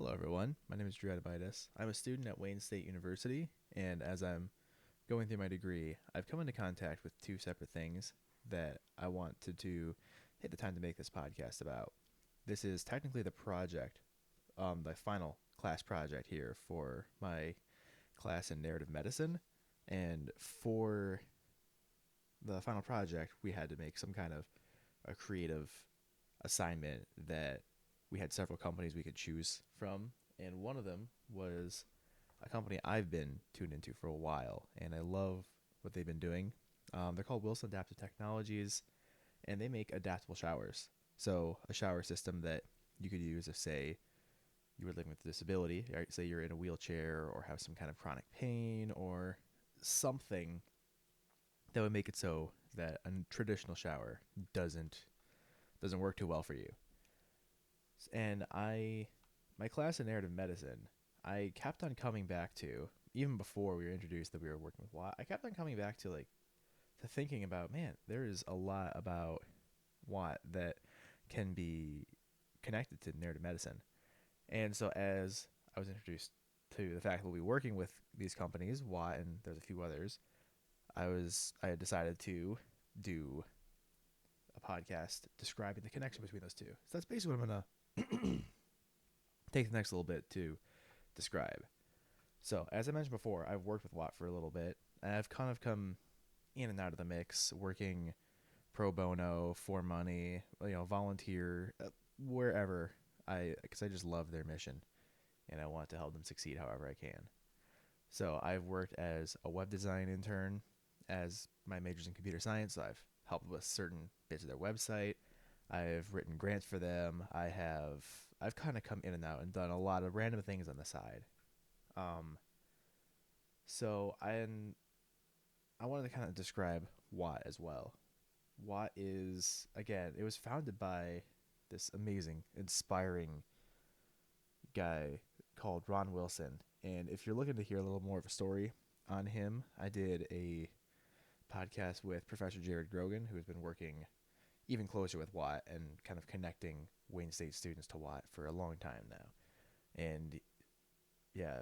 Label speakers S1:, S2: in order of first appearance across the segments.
S1: Hello, everyone. My name is Drew Adabitis. I'm a student at Wayne State University, and as I'm going through my degree, I've come into contact with two separate things that I want to take the time to make this podcast about. This is technically the final class project here for my class in narrative medicine, and for the final project, we had to make some kind of a creative assignment that we had several companies we could choose from, and one of them was a company I've been tuned into for a while, and I love what they've been doing. They're called Wilson Adaptive Technologies, and they make adaptable showers. So a shower system that you could use if, say, you were living with a disability, right? Say you're in a wheelchair or have some kind of chronic pain or something that would make it so that a traditional shower doesn't work too well for you. And my class in narrative medicine, I kept on coming back to, even before we were introduced that we were working with WAT, I kept on coming back to to thinking about, man, there is a lot about WAT that can be connected to narrative medicine. And so as I was introduced to the fact that we'll be working with these companies, WAT and there's a few others, I had decided to do a podcast describing the connection between those two. So that's basically what I'm gonna take the next little bit to describe. So, as I mentioned before, I've worked with WAT for a little bit, and I've kind of come in and out of the mix, working pro bono, for money, volunteer, wherever because I just love their mission, and I want to help them succeed however I can. So, I've worked as a web design intern, as my major's in computer science, so I've helped with certain bits of their website. I've written grants for them. I've kind of come in and out and done a lot of random things on the side. Um, so I wanted to kind of describe WAT as well. WAT is, again, it was founded by this amazing, inspiring guy called Ron Wilson. And if you're looking to hear a little more of a story on him, I did a podcast with Professor Jared Grogan, who has been working even closer with WAT and kind of connecting Wayne State students to WAT for a long time now. And yeah,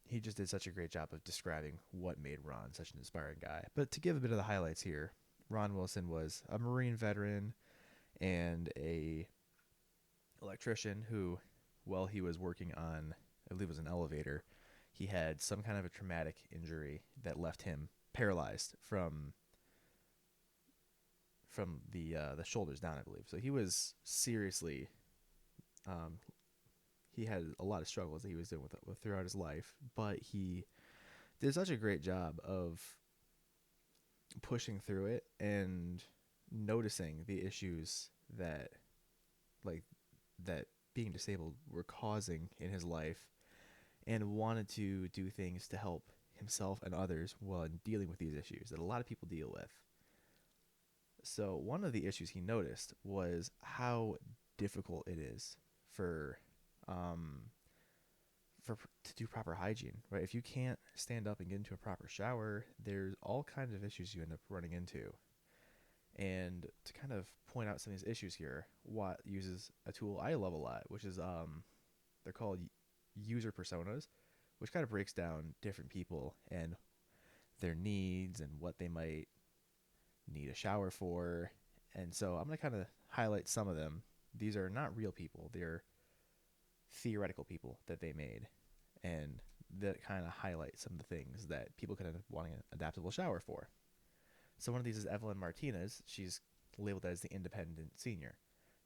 S1: he just did such a great job of describing what made Ron such an inspiring guy. But to give a bit of the highlights here, Ron Wilson was a Marine veteran and a electrician who, while he was working on, I believe it was an elevator, he had some kind of a traumatic injury that left him paralyzed from the shoulders down, I believe. So he was seriously, um, he had a lot of struggles that he was dealing with throughout his life, but he did such a great job of pushing through it and noticing the issues like that being disabled were causing in his life, and wanted to do things to help himself and others while dealing with these issues that a lot of people deal with. So one of the issues he noticed was how difficult it is for um, to do proper hygiene, right? If you can't stand up and get into a proper shower, there's all kinds of issues you end up running into. And to kind of point out some of these issues here, Watt uses a tool I love a lot, which is they're called user personas, which kind of breaks down different people and their needs and what they might need a shower for. And so I'm going to kind of highlight some of them. These are not real people. They're theoretical people that they made, and that kind of highlight some of the things that people could end up wanting an adaptable shower for. So one of these is Evelyn Martinez. She's labeled as the independent senior.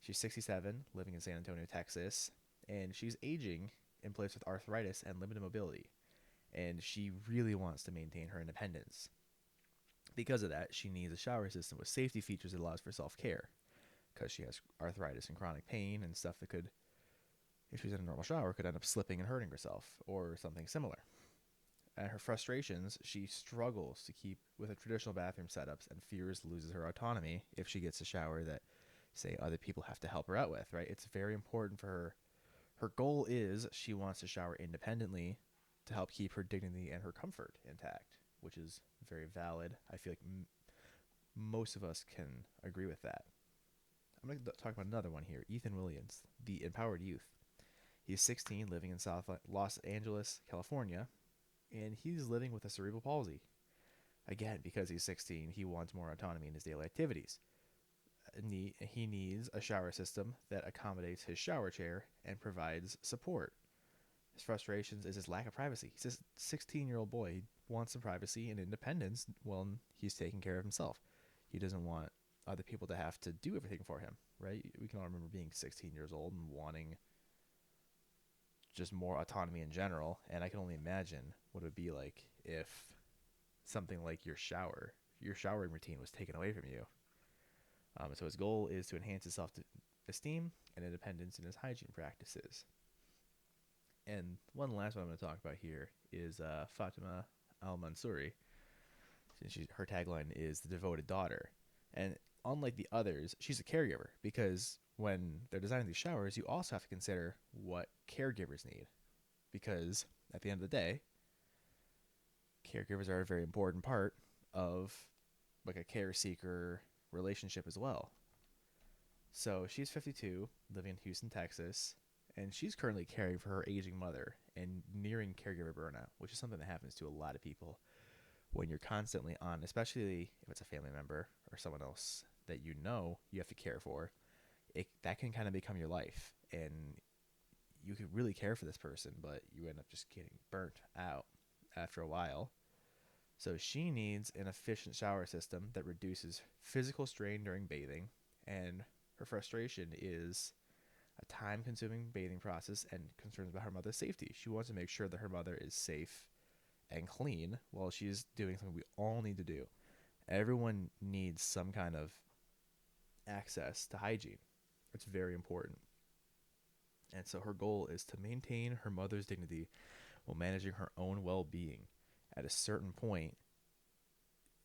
S1: She's 67, living in San Antonio, Texas, and she's aging in place with arthritis and limited mobility. And she really wants to maintain her independence. Because of that, she needs a shower system with safety features that allows for self-care, because she has arthritis and chronic pain and stuff that could, if she's in a normal shower, could end up slipping and hurting herself or something similar. At her frustrations, she struggles to keep with the traditional bathroom setups and fears loses her autonomy if she gets a shower that, say, other people have to help her out with, right? It's very important for her. Her goal is she wants to shower independently to help keep her dignity and her comfort intact, which is very valid. I feel like most of us can agree with that. I'm going to talk about another one here, Ethan Williams, the empowered youth. He's 16, living in South Los Angeles, California, and he's living with a cerebral palsy. Again, because he's 16, he wants more autonomy in his daily activities. He needs a shower system that accommodates his shower chair and provides support. His frustrations is his lack of privacy. He's a 16-year-old boy. He wants some privacy and independence when he's taking care of himself. He doesn't want other people to have to do everything for him, right? We can all remember being 16 years old and wanting just more autonomy in general. And I can only imagine what it would be like if something like your showering routine was taken away from you. So his goal is to enhance his self-esteem and independence in his hygiene practices. And one last one I'm going to talk about here is Fatima Al-Mansouri. Her tagline is the devoted daughter. And unlike the others, she's a caregiver, because when they're designing these showers, you also have to consider what caregivers need. Because at the end of the day, caregivers are a very important part of like a care seeker relationship as well. So she's 52, living in Houston, Texas, and she's currently caring for her aging mother and nearing caregiver burnout, which is something that happens to a lot of people when you're constantly on, especially if it's a family member or someone else that you have to care for. That can kind of become your life, and you could really care for this person, but you end up just getting burnt out after a while. So she needs an efficient shower system that reduces physical strain during bathing, and her frustration is a time-consuming bathing process and concerns about her mother's safety. She wants to make sure that her mother is safe and clean while she's doing something we all need to do. Everyone needs some kind of access to hygiene. It's very important. And so her goal is to maintain her mother's dignity while managing her own well-being. At a certain point,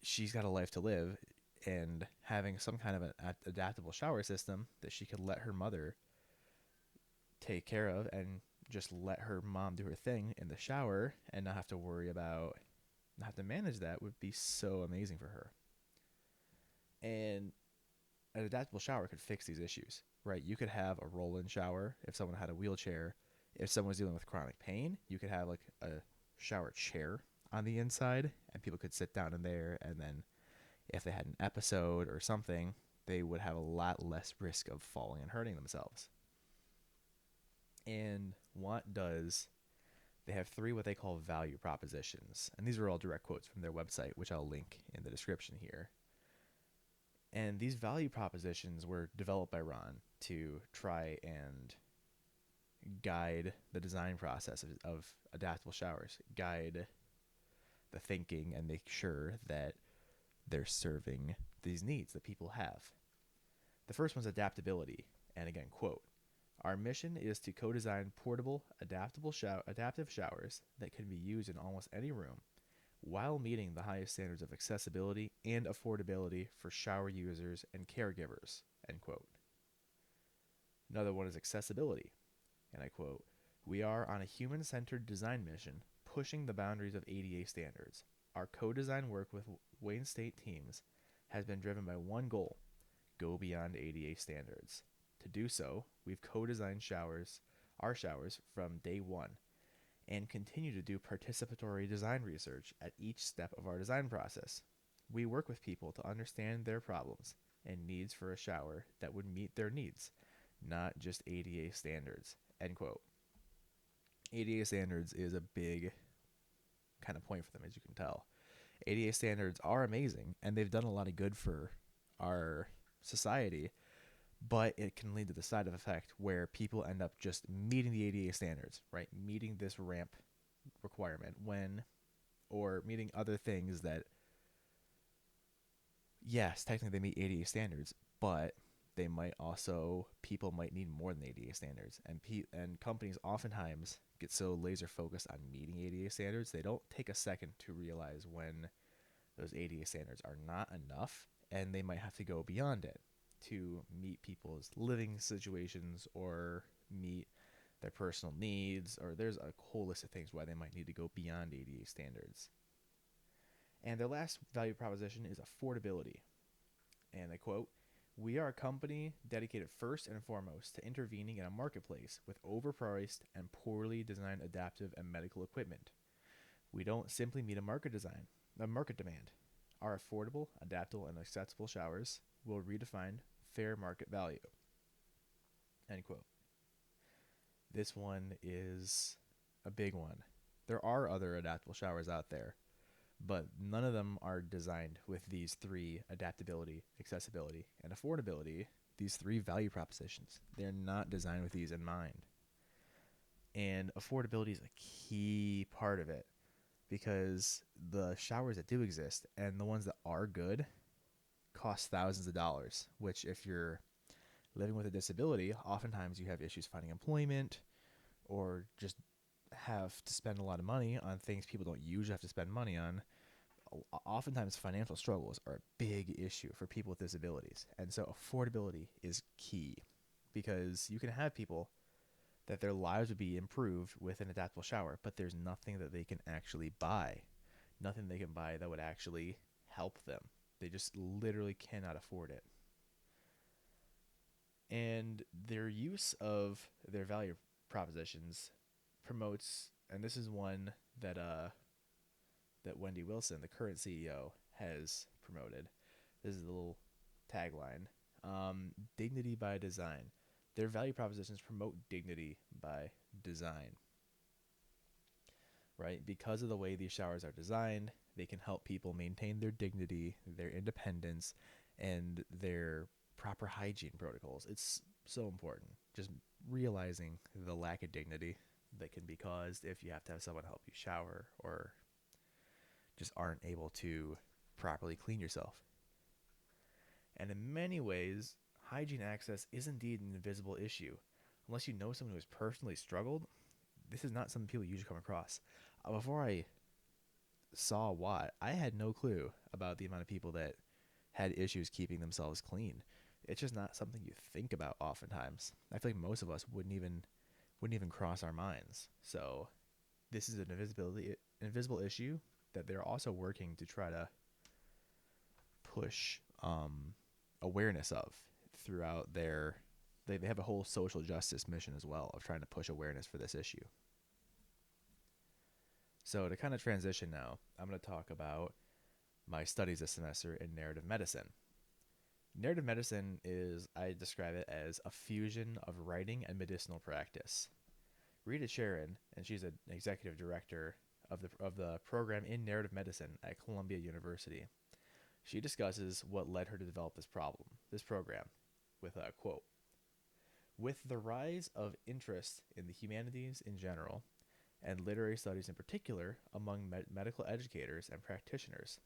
S1: she's got a life to live, and having some kind of an adaptable shower system that she could let her mother take care of and just let her mom do her thing in the shower and not have to manage that would be so amazing for her. And an adaptable shower could fix these issues, right? You could have a roll-in shower if someone had a wheelchair. If someone's dealing with chronic pain, you could have like a shower chair on the inside, and people could sit down in there, and then if they had an episode or something, they would have a lot less risk of falling and hurting themselves. And they have 3 what they call value propositions. And these are all direct quotes from their website, which I'll link in the description here. And these value propositions were developed by Ron to try and guide the design process of adaptable showers, guide the thinking, and make sure that they're serving these needs that people have. The first one's adaptability. And again, quote, "Our mission is to co-design portable, adaptive showers that can be used in almost any room while meeting the highest standards of accessibility and affordability for shower users and caregivers," end quote. Another one is accessibility. And I quote, "We are on a human-centered design mission pushing the boundaries of ADA standards. Our co-design work with Wayne State teams has been driven by one goal: go beyond ADA standards. To do so, we've co-designed our showers from day one, and continue to do participatory design research at each step of our design process. We work with people to understand their problems and needs for a shower that would meet their needs, not just ADA standards," end quote. ADA standards is a big kind of point for them, as you can tell. ADA standards are amazing, and they've done a lot of good for our society, but it can lead to the side effect where people end up just meeting the ADA standards, right? Meeting this ramp requirement or meeting other things that, yes, technically they meet ADA standards, but people might need more than ADA standards. And companies oftentimes get so laser focused on meeting ADA standards, they don't take a second to realize when those ADA standards are not enough, and they might have to go beyond it to meet people's living situations or meet their personal needs, or there's a whole list of things why they might need to go beyond ADA standards. And their last value proposition is affordability. And I quote, We are a company dedicated first and foremost to intervening in a marketplace with overpriced and poorly designed adaptive and medical equipment. We don't simply meet a market demand. Our affordable, adaptable, and accessible showers will redefine fair market value. End quote. This one is a big one. There are other adaptable showers out there, but none of them are designed with these three: adaptability, accessibility, and affordability. These three value propositions. They're not designed with these in mind. And affordability is a key part of it because the showers that do exist and the ones that are good cost thousands of dollars, which, if you're living with a disability, oftentimes you have issues finding employment or just have to spend a lot of money on things people don't usually have to spend money on. Oftentimes financial struggles are a big issue for people with disabilities, and so affordability is key, because you can have people that their lives would be improved with an adaptable shower, but there's nothing that they can actually buy, nothing they can buy that would actually help them. They just literally cannot afford it. And their use of their value propositions promotes, and this is one that Wendy Wilson, the current CEO, has promoted. This is the little tagline: dignity by design. Their value propositions promote dignity by design. Right? Because of the way these showers are designed, they can help people maintain their dignity, their independence, and their proper hygiene protocols. It's so important. Just realizing the lack of dignity that can be caused if you have to have someone help you shower or just aren't able to properly clean yourself. And in many ways, hygiene access is indeed an invisible issue. Unless you know someone who has personally struggled, this is not something people usually come across. Before I saw WAT, I had no clue about the amount of people that had issues keeping themselves clean. It's just not something you think about oftentimes. I feel like most of us wouldn't even cross our minds. So this is an invisible issue that they're also working to try to push awareness of throughout their. They have a whole social justice mission as well of trying to push awareness for this issue. So to kind of transition now, I'm going to talk about my studies this semester in narrative medicine. Narrative medicine is, I describe it as a fusion of writing and medicinal practice. Rita Sharon, and she's an executive director of the program in narrative medicine at Columbia University. She discusses what led her to develop this program, with a quote: "With the rise of interest in the humanities in general, and literary studies in particular among medical educators and practitioners,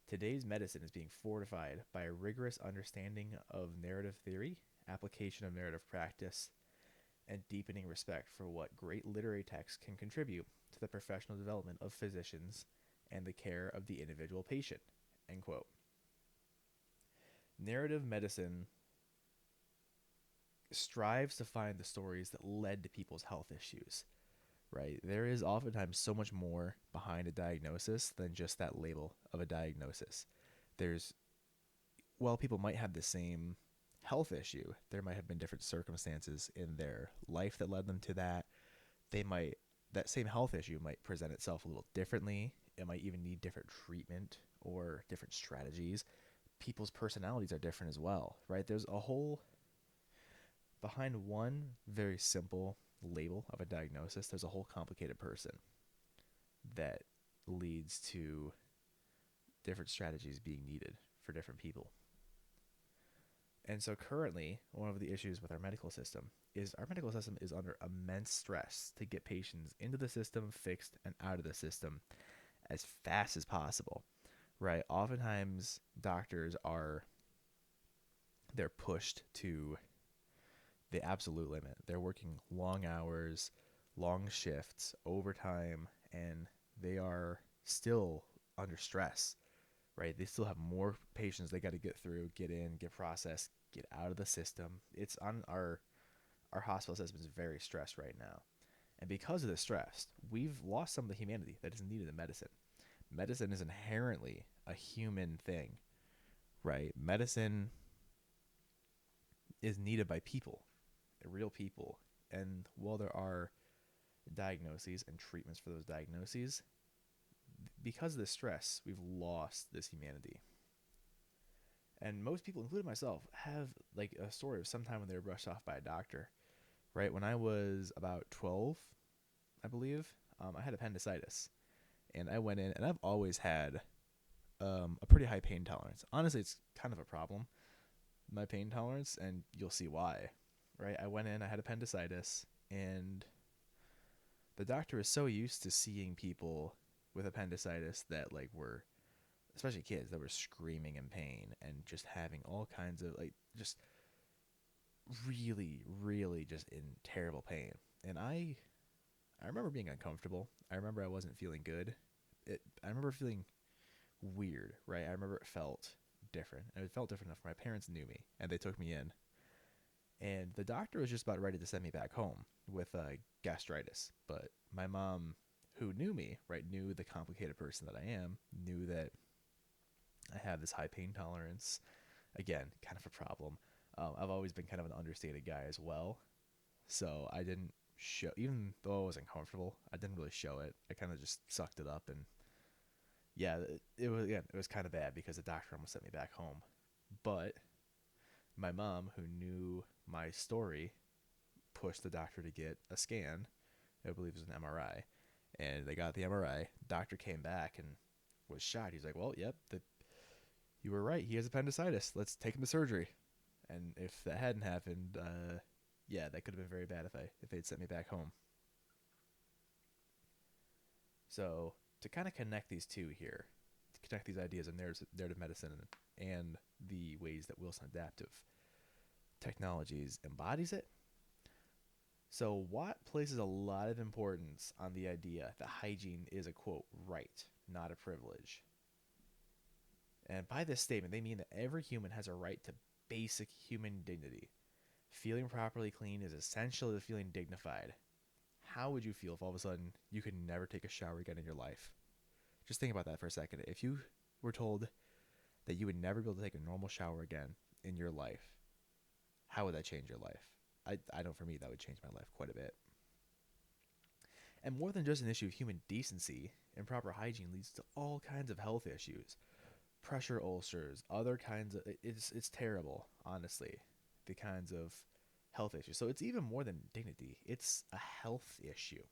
S1: today's medicine is being fortified by a rigorous understanding of narrative theory, application of narrative practice, and deepening respect for what great literary texts can contribute to the professional development of physicians and the care of the individual patient." End quote. Narrative medicine strives to find the stories that led to people's health issues, right? There is oftentimes so much more behind a diagnosis than just that label of a diagnosis. While people might have the same health issue, there might have been different circumstances in their life that led them to that. That same health issue might present itself a little differently. It might even need different treatment or different strategies. People's personalities are different as well, right? There's a whole, behind one very simple label of a diagnosis, there's a whole complicated person that leads to different strategies being needed for different people. And so currently, one of the issues with our medical system is under immense stress to get patients into the system, fixed, and out of the system as fast as possible, right? Oftentimes, they're pushed to the absolute limit. They're working long hours, long shifts, overtime, and they are still under stress, right? They still have more patients they got to get through, get in, get processed, get out of the system. It's on our hospital system is very stressed right now. And because of the stress, we've lost some of the humanity that is needed in medicine. Medicine is inherently a human thing, right? Medicine is needed by people, real people. And while there are diagnoses and treatments for those diagnoses, because of the stress, we've lost this humanity. And most people, including myself, have like a story of sometime when they were brushed off by a doctor. Right when I was about 12, I believe, I had appendicitis, and I went in, and I've always had a pretty high pain tolerance. Honestly, it's kind of a problem, my pain tolerance, and you'll see why. Right, I went in, I had appendicitis, and the doctor is so used to seeing people with appendicitis that like were, especially kids, that were screaming in pain and just having all kinds of like just really just in terrible pain. And I remember being uncomfortable. I remember I wasn't feeling good. I remember feeling weird, right? I remember it felt different. And it felt different enough. My parents knew me and they took me in. And the doctor was just about ready to send me back home with gastritis. But my mom, who knew me, right, knew the complicated person that I am, knew that I have this high pain tolerance. Again, kind of a problem. I've always been kind of an understated guy as well. So I didn't show, even though I was uncomfortable, I didn't really show it. I kind of just sucked it up. And yeah, it was kind of bad because the doctor almost sent me back home. But my mom, who knew my story, pushed the doctor to get a scan. I believe it was an MRI. And they got the MRI. Doctor came back and was shocked. He's like, well, yep, you were right. He has appendicitis. Let's take him to surgery. And if that hadn't happened, yeah, that could have been very bad if they'd sent me back home. So to kind of connect these two here, to connect these ideas of narrative medicine and the ways that Wilson Adaptive Technologies embodies it. So Watt places a lot of importance on the idea that hygiene is a, quote, right, not a privilege. And by this statement, they mean that every human has a right to basic human dignity. Feeling properly clean is essential to feeling dignified. How would you feel if all of a sudden you could never take a shower again in your life? Just think about that for a second. If you were told that you would never be able to take a normal shower again in your life, how would that change your life? I know for me that would change my life quite a bit. And more than just an issue of human decency, improper hygiene leads to all kinds of health issues. Pressure ulcers, other kinds of, it's terrible, honestly, the kinds of health issues. So it's even more than dignity. It's a health issue.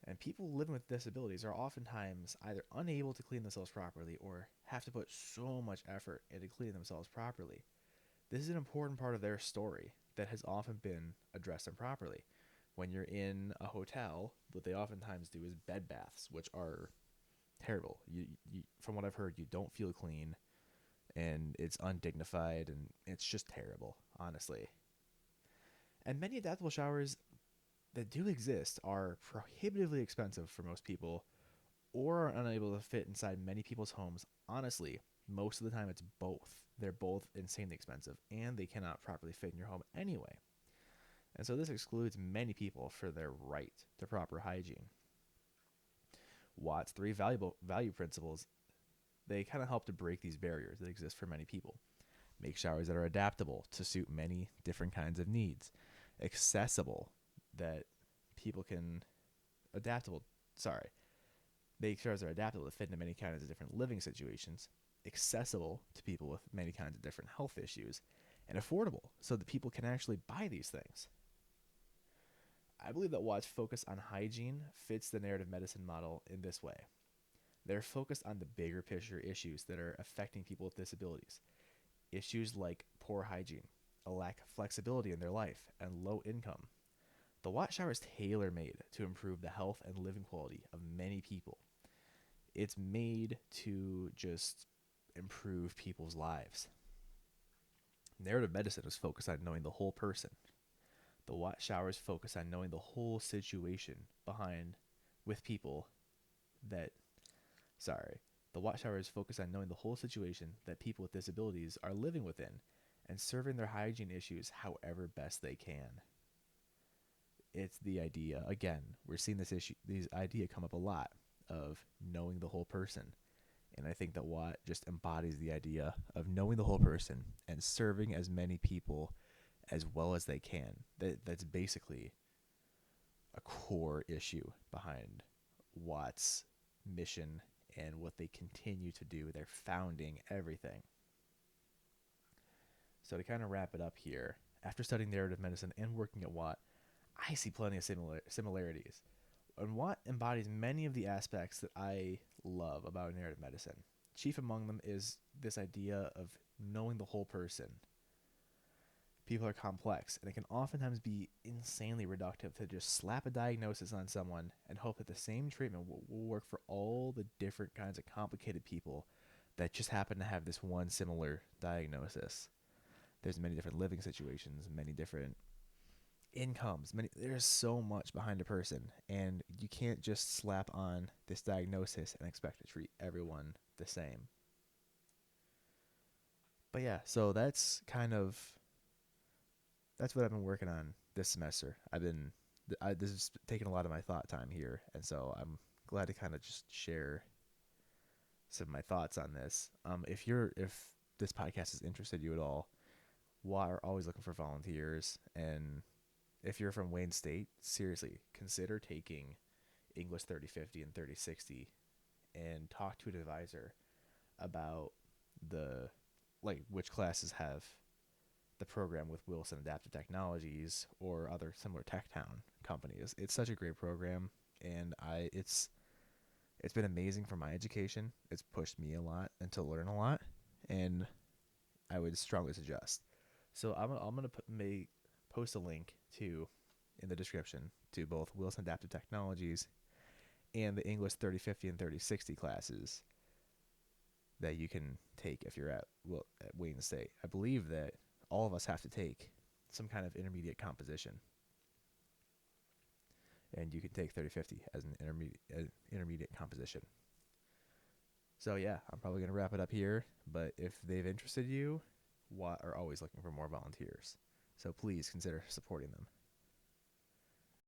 S1: And people living with disabilities are oftentimes either unable to clean themselves properly or have to put so much effort into cleaning themselves properly. This is an important part of their story that has often been addressed improperly. When you're in a hotel, what they oftentimes do is bed baths, which are terrible. From what I've heard, you don't feel clean, and it's undignified, and it's just terrible, honestly. And many adaptable showers that do exist are prohibitively expensive for most people or are unable to fit inside many people's homes. Honestly, most of the time it's both. They're both insanely expensive, and they cannot properly fit in your home anyway. And so this excludes many people for their right to proper hygiene. Watt's three value principles, they kind of help to break these barriers that exist for many people. Make showers that are adaptable to suit many different kinds of needs. Accessible, that people can make showers that are adaptable to fit into many kinds of different living situations. Accessible to people with many kinds of different health issues. And affordable, so that people can actually buy these things. I believe that Watt's focus on hygiene fits the narrative medicine model in this way. They're focused on the bigger picture issues that are affecting people with disabilities. Issues like poor hygiene, a lack of flexibility in their life, and low income. The Watt shower is tailor-made to improve the health and living quality of many people. It's made to just improve people's lives. Narrative medicine is focused on knowing the whole person. The Watt showers focus on knowing the whole situation with people that, the Watt showers focus on knowing the whole situation that people with disabilities are living within and serving their hygiene issues however best they can. It's the idea, again, we're seeing this idea come up a lot of knowing the whole person. And I think that Watt just embodies the idea of knowing the whole person and serving as many people as well as they can. That's basically a core issue behind Watt's mission and what they continue to do. They're founding everything. So to kind of wrap it up here, after studying narrative medicine and working at Watt, I see plenty of similarities. And Watt embodies many of the aspects that I love about narrative medicine. Chief among them is this idea of knowing the whole person. People are complex, and it can oftentimes be insanely reductive to just slap a diagnosis on someone and hope that the same treatment will work for all the different kinds of complicated people that just happen to have this one similar diagnosis. There's many different living situations, many different incomes, there's so much behind a person, and you can't just slap on this diagnosis and expect to treat everyone the same. But yeah, so that's what I've been working on this semester. This is taking a lot of my thought time here, and so I'm glad to kind of just share some of my thoughts on this. If this podcast has interested you at all, we're always looking for volunteers, and if you're from Wayne State, seriously, consider taking English 3050 and 3060 and talk to an advisor about the which classes have the program with Wilson Adaptive Technologies or other similar tech town companies. It's such a great program, and it's been amazing for my education. It's pushed me a lot and to learn a lot, and I would strongly suggest. So I'm gonna post a link to in the description to both Wilson Adaptive Technologies and the English 3050 and 3060 classes that you can take if you're at Wayne State. I believe that all of us have to take some kind of intermediate composition, and you can take 3050 as an intermediate composition. So yeah, I'm probably gonna wrap it up here. But if they've interested you, WAT are always looking for more volunteers. So please consider supporting them.